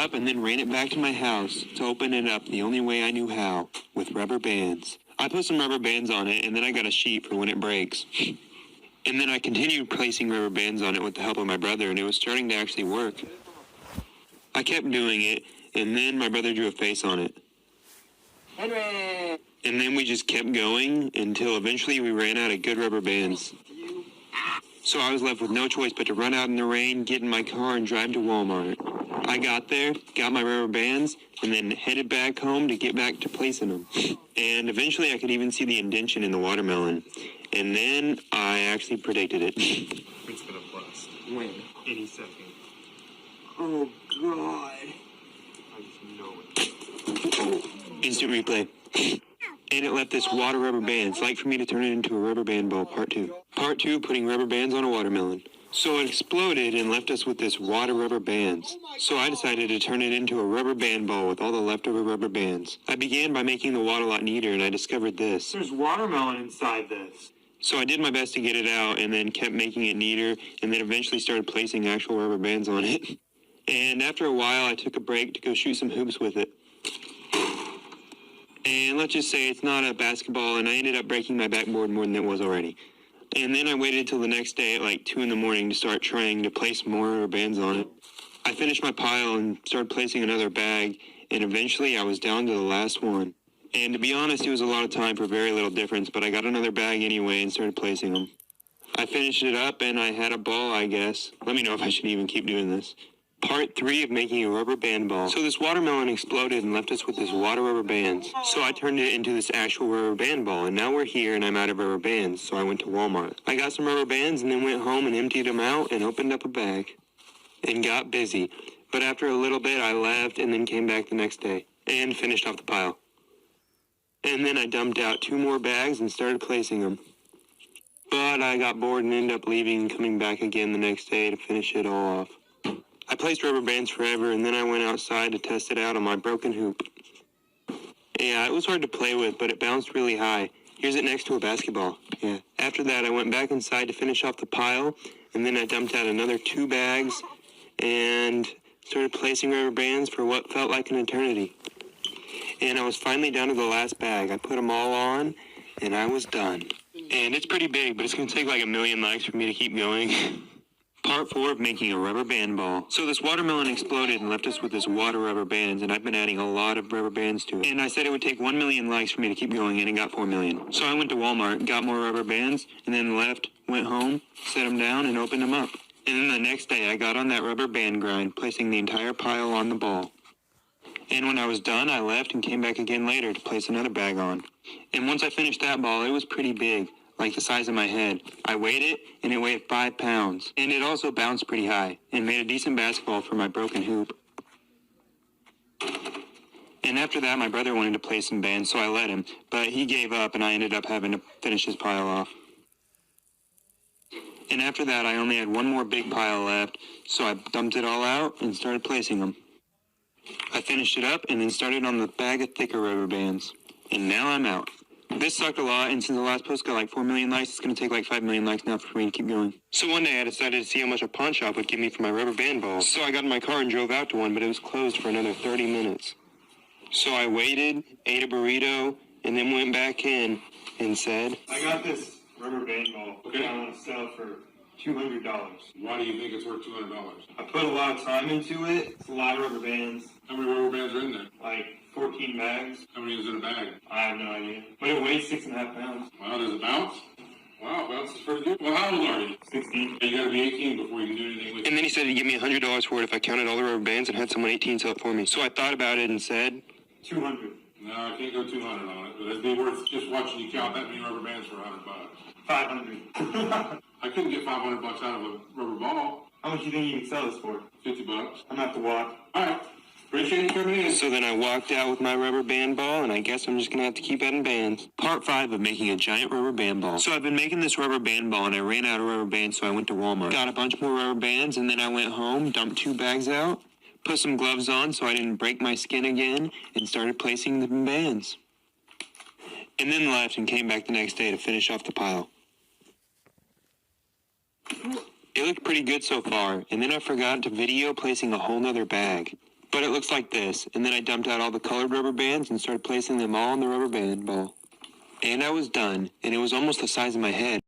up and then ran it back to my house to open it up the only way I knew how, with rubber bands. I put some rubber bands on it, and then I got a sheet for when it breaks. And then I continued placing rubber bands on it with the help of my brother, and it was starting to actually work. I kept doing it, and then my brother drew a face on it. Henry! And then we just kept going until eventually we ran out of good rubber bands. So I was left with no choice but to run out in the rain, get in my car, and drive to Walmart. I got there, got my rubber bands, and then headed back home to get back to placing them. And eventually I could even see the indentation in the watermelon. And then I actually predicted it. It's gonna bust. When? Any second. Oh, God. I just know it. Instant replay. And it left this water rubber bands, like for me to turn it into a rubber band ball, part 2. Part 2, putting rubber bands on a watermelon. So it exploded and left us with this wad of rubber bands. So I decided to turn it into a rubber band ball with all the leftover rubber bands. I began by making the wad a lot neater, and I discovered this. There's watermelon inside this. So I did my best to get it out and then kept making it neater, and then eventually started placing actual rubber bands on it. And after a while, I took a break to go shoot some hoops with it. And let's just say it's not a basketball, and I ended up breaking my backboard more than it was already. And then I waited till the next day at like 2 in the morning to start trying to place more rubber bands on it. I finished my pile and started placing another bag, and eventually I was down to the last one. And to be honest, it was a lot of time for very little difference, but I got another bag anyway and started placing them. I finished it up and I had a ball, I guess. Let me know if I should even keep doing this. Part 3 of making a rubber band ball. So this watermelon exploded and left us with this wad of rubber bands. So I turned it into this actual rubber band ball, and now we're here and I'm out of rubber bands, so I went to Walmart. I got some rubber bands and then went home and emptied them out and opened up a bag. And got busy. But after a little bit I left and then came back the next day. And finished off the pile. And then I dumped out 2 more bags and started placing them. But I got bored and ended up leaving and coming back again the next day to finish it all off. I placed rubber bands forever, and then I went outside to test it out on my broken hoop. Yeah, it was hard to play with, but it bounced really high. Here's it next to a basketball. Yeah. After that, I went back inside to finish off the pile, and then I dumped out another 2 bags and started placing rubber bands for what felt like an eternity. And I was finally down to the last bag. I put them all on, and I was done. And it's pretty big, but it's going to take like 1,000,000 likes for me to keep going. Part 4 of making a rubber band ball. So this watermelon exploded and left us with this wad of rubber bands, and I've been adding a lot of rubber bands to it. And I said it would take 1,000,000 likes for me to keep going, and it got 4,000,000. So I went to Walmart, got more rubber bands, and then left, went home, set them down, and opened them up. And then the next day I got on that rubber band grind, placing the entire pile on the ball. And when I was done, I left and came back again later to place another bag on. And once I finished that ball, it was pretty big, like the size of my head. I weighed it, and it weighed 5 pounds. And it also bounced pretty high, and made a decent basketball for my broken hoop. And after that, my brother wanted to play some bands, so I let him. But he gave up, and I ended up having to finish his pile off. And after that, I only had 1 more big pile left, so I dumped it all out and started placing them. I finished it up and then started on the bag of thicker rubber bands. And now I'm out. This sucked a lot, and since the last post got like 4,000,000 likes, it's going to take like 5,000,000 likes now for me to keep going. So one day I decided to see how much a pawn shop would give me for my rubber band ball. So I got in my car and drove out to one, but it was closed for another 30 minutes. So I waited, ate a burrito, and then went back in and said, I got this rubber band ball. Okay. I want to sell for $200. Why do you think it's worth $200? I put a lot of time into it. It's a lot of rubber bands. How many rubber bands are in there? Like 14 bags. How many is in a bag? I have no idea. But it weighs 6.5 pounds. Wow, does it bounce? Wow, bounces pretty good. Well, how old are you? 16. You gotta be 18 before you can do anything with it. and then he said he'd give me $100 for it if I counted all the rubber bands and had someone 18 sell it for me. So I thought about it and said, 200. No, I can't go 200 on it, but it'd be worth just watching you count that many rubber bands for $100. 500. I couldn't get $500 out of a rubber ball. How much do you think you can sell this for? $50. I'm going to have to walk. All right. Appreciate you coming in. so then I walked out with my rubber band ball, and I guess I'm just going to have to keep adding bands. Part 5 of making a giant rubber band ball. So I've been making this rubber band ball, and I ran out of rubber bands, so I went to Walmart. Got a bunch more rubber bands, and then I went home, dumped 2 bags out, put some gloves on so I didn't break my skin again, and started placing the bands. And then left and came back the next day to finish off the pile. It looked pretty good so far, and then I forgot to video placing a whole nother bag. but it looks like this. And then I dumped out all the colored rubber bands and started placing them all on the rubber band ball. And I was done, and it was almost the size of my head.